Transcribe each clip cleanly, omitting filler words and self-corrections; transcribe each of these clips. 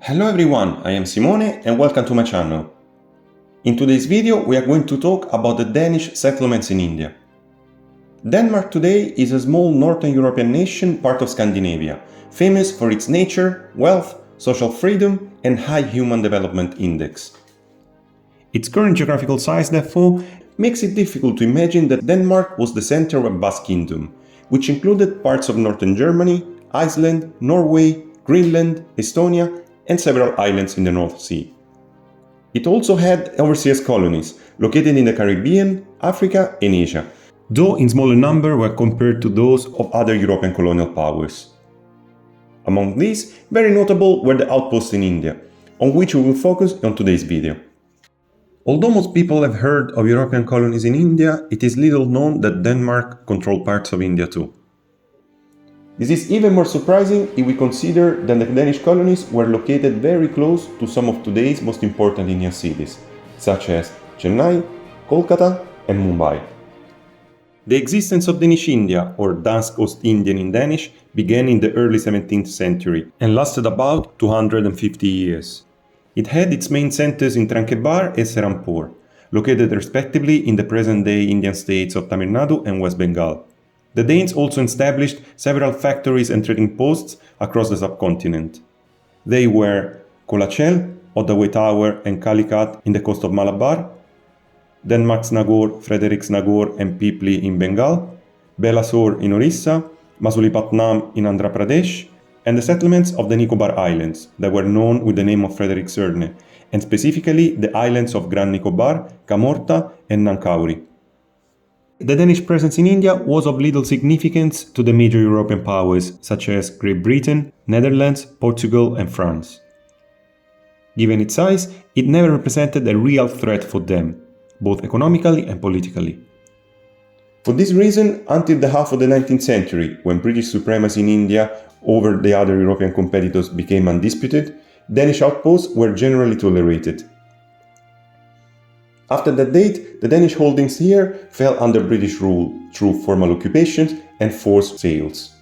Hello everyone, I am Simone and welcome to my channel. In today's video we are going to talk about the Danish settlements in India. Denmark today is a small northern European nation part of Scandinavia, famous for its nature, wealth, social freedom and high human development index. Its current geographical size, therefore, makes it difficult to imagine that Denmark was the center of a vast kingdom, which included parts of northern Germany, Iceland, Norway, Greenland, Estonia and several islands in the North Sea. It also had overseas colonies located in the Caribbean, Africa and Asia, though in smaller number when compared to those of other European colonial powers. Among these, very notable were the outposts in India, on which we will focus on today's video. Although most people have heard of European colonies in India, it is little known that Denmark controlled parts of India too. This is even more surprising if we consider that the Danish colonies were located very close to some of today's most important Indian cities, such as Chennai, Kolkata and Mumbai. The existence of Danish India, or Dansk Ostindien in Danish, began in the early 17th century and lasted about 250 years. It had its main centers in Tranquebar and Serampore, located respectively in the present-day Indian states of Tamil Nadu and West Bengal. The Danes also established several factories and trading posts across the subcontinent. They were Kolachel, Oddaway Tower and Calicut in the coast of Malabar, Denmarksnagore, Frederiksnagore and Pipli in Bengal, Belasore in Orissa, Masulipatnam in Andhra Pradesh, and the settlements of the Nicobar Islands that were known with the name of Frederiksørne, and specifically the islands of Grand Nicobar, Kamorta and Nankauri. The Danish presence in India was of little significance to the major European powers such as Great Britain, Netherlands, Portugal and France. Given its size, it never represented a real threat for them, both economically and politically. For this reason, until the half of the 19th century, when British supremacy in India over the other European competitors became undisputed, Danish outposts were generally tolerated. After that date, the Danish holdings here fell under British rule through formal occupations and forced sales.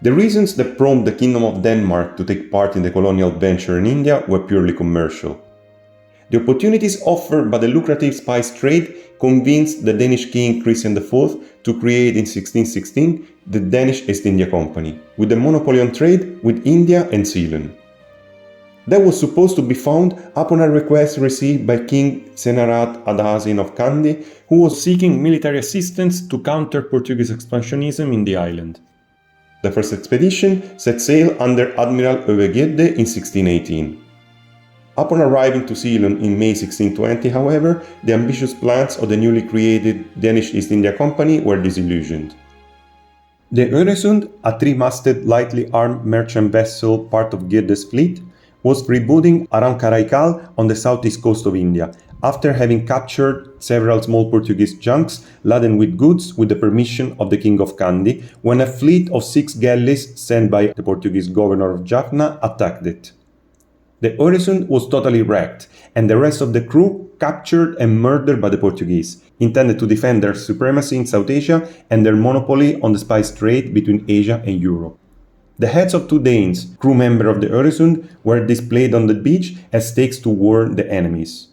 The reasons that prompted the Kingdom of Denmark to take part in the colonial venture in India were purely commercial. The opportunities offered by the lucrative spice trade convinced the Danish king Christian IV to create in 1616 the Danish East India Company, with a monopoly on trade with India and Ceylon. That was supposed to be found upon a request received by King Senarat Adhasin of Kandy, who was seeking military assistance to counter Portuguese expansionism in the island. The first expedition set sail under Admiral Øvre-Gjedde in 1618. Upon arriving to Ceylon in May 1620, however, the ambitious plans of the newly created Danish East India Company were disillusioned. The Øresund, a three-masted, lightly armed merchant vessel part of Gjedde's fleet, was rebooting around Karaikal on the southeast coast of India, after having captured several small Portuguese junks laden with goods with the permission of the King of Kandy, when a fleet of 6 galleys sent by the Portuguese governor of Jaffna attacked it. The Øresund was totally wrecked, and the rest of the crew captured and murdered by the Portuguese, intended to defend their supremacy in South Asia and their monopoly on the spice trade between Asia and Europe. The heads of 2 Danes, crew members of the Øresund, were displayed on the beach as stakes to warn the enemies.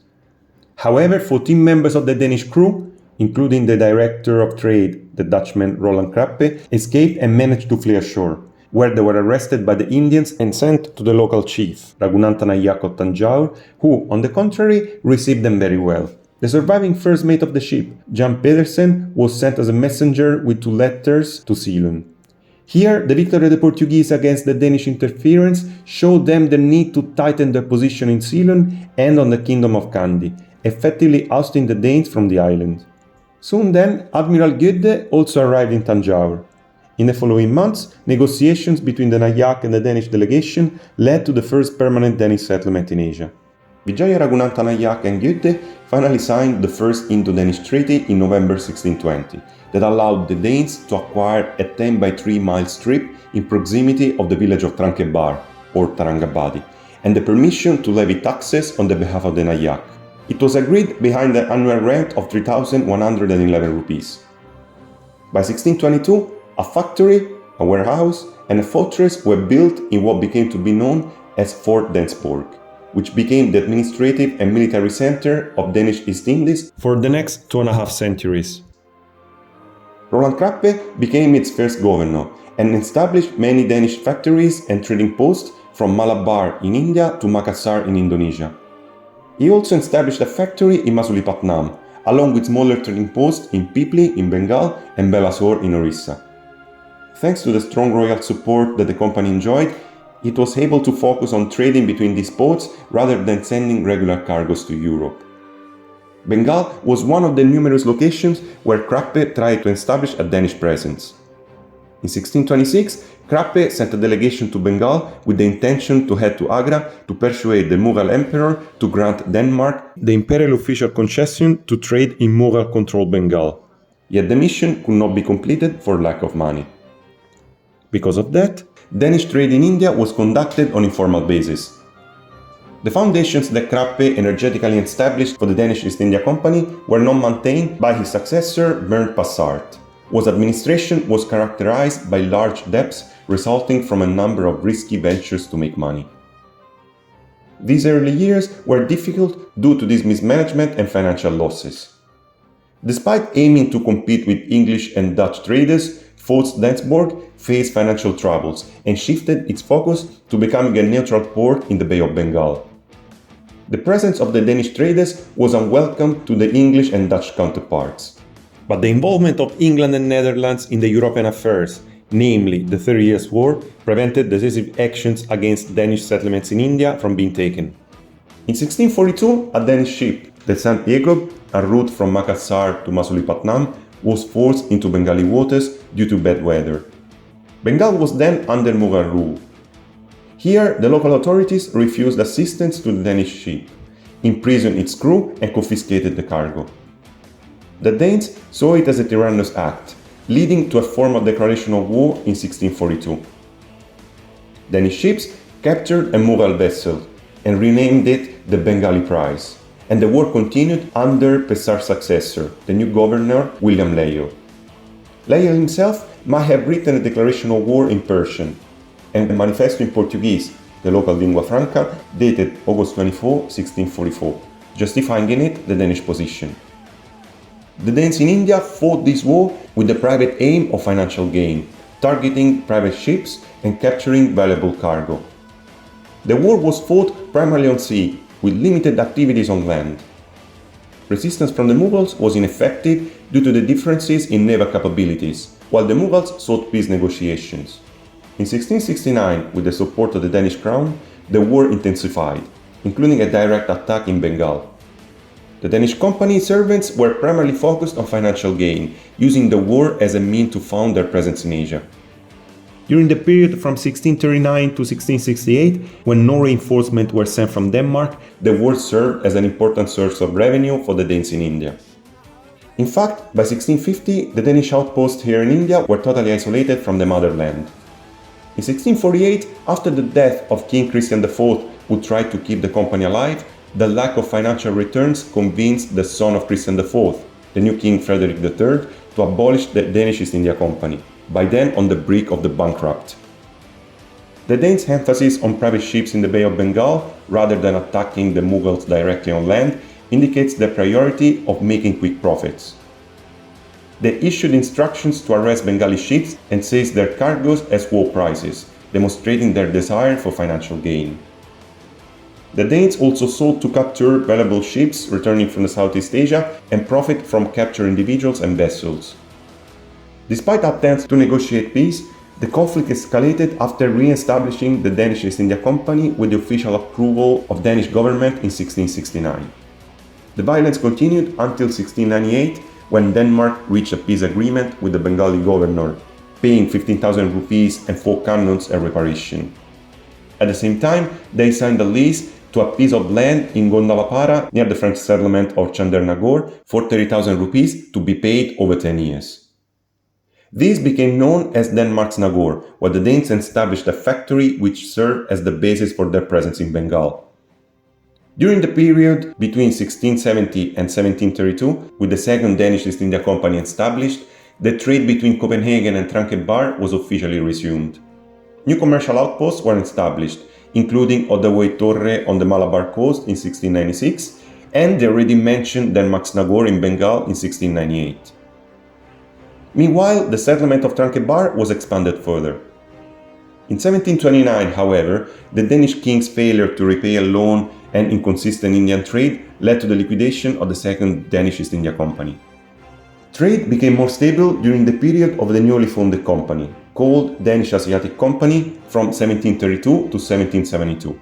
However, 14 members of the Danish crew, including the director of trade, the Dutchman Roland Krappe, escaped and managed to flee ashore, where they were arrested by the Indians and sent to the local chief, Raghunatha Nayak of Tanjore, who, on the contrary, received them very well. The surviving first mate of the ship, Jan Pedersen, was sent as a messenger with 2 letters to Ceylon. Here, the victory of the Portuguese against the Danish interference showed them the need to tighten their position in Ceylon and on the Kingdom of Kandy, effectively ousting the Danes from the island. Soon then, Admiral Gjedde also arrived in Tanjore. In the following months, negotiations between the Nayak and the Danish delegation led to the first permanent Danish settlement in Asia. Vijaya Raghunatha Nayak and Gjedde finally signed the first Indo-Danish treaty in November 1620 that allowed the Danes to acquire a 10 by 3 mile strip in proximity of the village of Tranquebar, or Tarangabadi, and the permission to levy taxes on the behalf of the Nayak. It was agreed behind the annual rent of 3,111 rupees. By 1622, a factory, A warehouse and a fortress were built in what became to be known as Fort Densborg, which became the administrative and military center of Danish East Indies for the next 2.5 centuries. Roland Krappe became its first governor and established many Danish factories and trading posts from Malabar in India to Makassar in Indonesia. He also established a factory in Masulipatam, along with smaller trading posts in Pipli in Bengal and Balasore in Orissa. Thanks to the strong royal support that the company enjoyed, it was able to focus on trading between these ports rather than sending regular cargoes to Europe. Bengal was one of the numerous locations where Krappe tried to establish a Danish presence. In 1626, Krappe sent a delegation to Bengal with the intention to head to Agra to persuade the Mughal emperor to grant Denmark the imperial official concession to trade in Mughal-controlled Bengal. Yet the mission could not be completed for lack of money. Because of that, Danish trade in India was conducted on informal basis. The foundations that Krappe energetically established for the Danish East India Company were not maintained by his successor Bernd Passart, whose administration was characterized by large debts resulting from a number of risky ventures to make money. These early years were difficult due to this mismanagement and financial losses. Despite aiming to compete with English and Dutch traders, Fort Densborg faced financial troubles and shifted its focus to becoming a neutral port in the Bay of Bengal. The presence of the Danish traders was unwelcome to the English and Dutch counterparts. But the involvement of England and Netherlands in the European affairs, namely the 30 Years' War, prevented decisive actions against Danish settlements in India from being taken. In 1642, a Danish ship, the St. Jacob, en route from Makassar to Masulipatam, was forced into Bengali waters due to bad weather. Bengal was then under Mughal rule. Here, the local authorities refused assistance to the Danish ship, imprisoned its crew and confiscated the cargo. The Danes saw it as a tyrannous act, leading to a formal declaration of war in 1642. Danish ships captured a Mughal vessel and renamed it the Bengali Prize, and the war continued under Pessar's successor, the new governor William Layo. Layo himself might have written a declaration of war in Persian, and a manifesto in Portuguese, the local lingua franca, dated August 24, 1644, justifying in it the Danish position. The Danes in India fought this war with the private aim of financial gain, targeting private ships and capturing valuable cargo. The war was fought primarily on sea, with limited activities on land. Resistance from the Mughals was ineffective due to the differences in naval capabilities, while the Mughals sought peace negotiations. In 1669, with the support of the Danish crown, the war intensified, including a direct attack in Bengal. The Danish company servants were primarily focused on financial gain, using the war as a means to found their presence in Asia. During the period from 1639 to 1668, when no reinforcements were sent from Denmark, the war served as an important source of revenue for the Danes in India. In fact, by 1650, the Danish outposts here in India were totally isolated from the motherland. In 1648, after the death of King Christian IV, who tried to keep the company alive, the lack of financial returns convinced the son of Christian IV, the new King Frederick III, to abolish the Danish East India Company, by then on the brink of the bankrupt. The Danes' emphasis on private ships in the Bay of Bengal, rather than attacking the Mughals directly on land, indicates their priority of making quick profits. They issued instructions to arrest Bengali ships and seize their cargoes as war prizes, demonstrating their desire for financial gain. The Danes also sought to capture valuable ships returning from Southeast Asia and profit from captured individuals and vessels. Despite attempts to negotiate peace, the conflict escalated after re-establishing the Danish East India Company with the official approval of Danish government in 1669. The violence continued until 1698, when Denmark reached a peace agreement with the Bengali governor, paying 15,000 rupees and 4 cannons as reparation. At the same time, they signed a lease to a piece of land in Gondalapara near the French settlement of Chandernagore for 30,000 rupees to be paid over 10 years. This became known as Denmark's Nagore, where the Danes established a factory which served as the basis for their presence in Bengal. During the period between 1670 and 1732, with the Second Danish East India Company established, the trade between Copenhagen and Tranquebar was officially resumed. New commercial outposts were established, including Oddaway Torre on the Malabar coast in 1696 and the already mentioned Denmark's Nagore in Bengal in 1698. Meanwhile, the settlement of Tranquebar was expanded further. In 1729, however, the Danish king's failure to repay a loan and inconsistent Indian trade led to the liquidation of the Second Danish East India Company. Trade became more stable during the period of the newly founded company, called Danish Asiatic Company, from 1732 to 1772.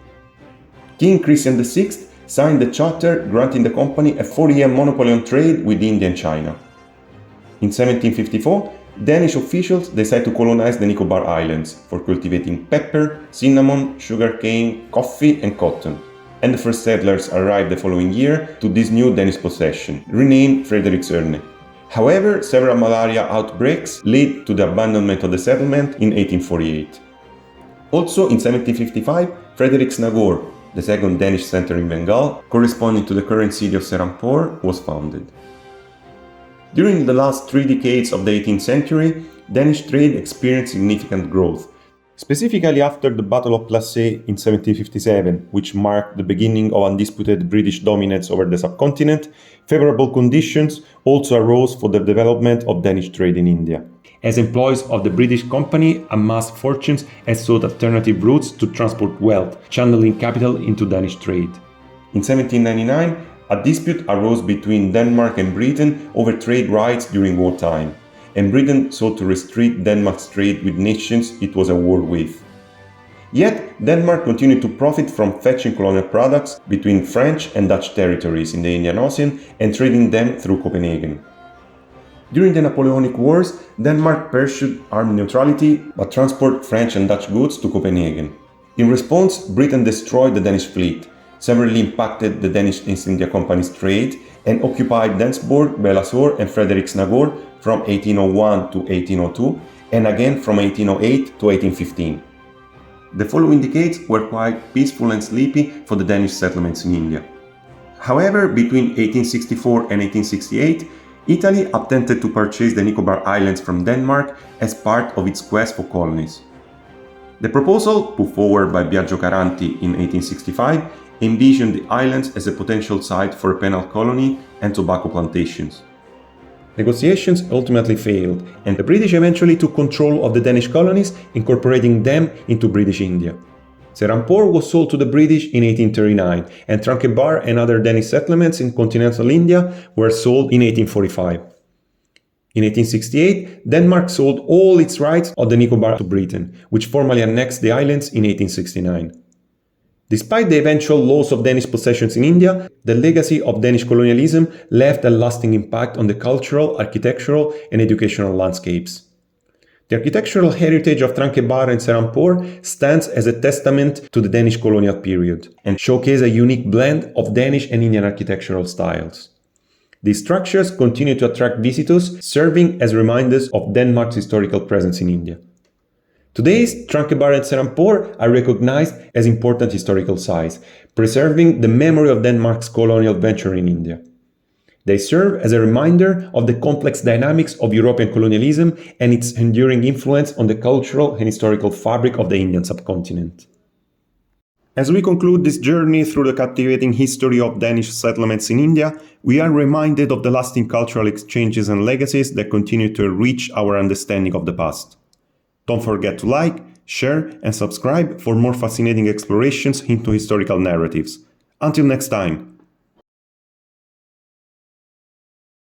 King Christian VI signed the charter granting the company a 40-year monopoly on trade with India and China. In 1754, Danish officials decided to colonize the Nicobar Islands for cultivating pepper, cinnamon, sugarcane, coffee and cotton, and the first settlers arrived the following year to this new Danish possession, renamed Frederiksørne. However, several malaria outbreaks led to the abandonment of the settlement in 1848. Also in 1755, Frederiks Nagore, the second Danish center in Bengal, corresponding to the current city of Serampore, was founded. During the last 3 decades of the 18th century, Danish trade experienced significant growth. Specifically after the Battle of Plassey in 1757, which marked the beginning of undisputed British dominance over the subcontinent, favorable conditions also arose for the development of Danish trade in India. As employees of the British company amassed fortunes and sought alternative routes to transport wealth, channeling capital into Danish trade. In 1799, a dispute arose between Denmark and Britain over trade rights during wartime, and Britain sought to restrict Denmark's trade with nations it was at war with. Yet, Denmark continued to profit from fetching colonial products between French and Dutch territories in the Indian Ocean and trading them through Copenhagen. During the Napoleonic Wars, Denmark pursued armed neutrality but transported French and Dutch goods to Copenhagen. In response, Britain destroyed the Danish fleet, severely impacted the Danish East India Company's trade, and occupied Dansborg, Belasore and Frederiks Nagore from 1801 to 1802, and again from 1808 to 1815. The following decades were quite peaceful and sleepy for the Danish settlements in India. However, between 1864 and 1868, Italy attempted to purchase the Nicobar Islands from Denmark as part of its quest for colonies. The proposal, put forward by Biagio Caranti in 1865, envisioned the islands as a potential site for a penal colony and tobacco plantations. Negotiations ultimately failed, and the British eventually took control of the Danish colonies, incorporating them into British India. Serampore was sold to the British in 1839, and Tranquebar and other Danish settlements in continental India were sold in 1845. In 1868, Denmark sold all its rights of the Nicobar to Britain, which formally annexed the islands in 1869. Despite the eventual loss of Danish possessions in India, the legacy of Danish colonialism left a lasting impact on the cultural, architectural, and educational landscapes. The architectural heritage of Tranquebar and Serampore stands as a testament to the Danish colonial period and showcases a unique blend of Danish and Indian architectural styles. These structures continue to attract visitors, serving as reminders of Denmark's historical presence in India. Today's Tranquebar and Serampore are recognized as important historical sites, preserving the memory of Denmark's colonial venture in India. They serve as a reminder of the complex dynamics of European colonialism and its enduring influence on the cultural and historical fabric of the Indian subcontinent. As we conclude this journey through the captivating history of Danish settlements in India, we are reminded of the lasting cultural exchanges and legacies that continue to enrich our understanding of the past. Don't forget to like, share, and subscribe for more fascinating explorations into historical narratives. Until next time.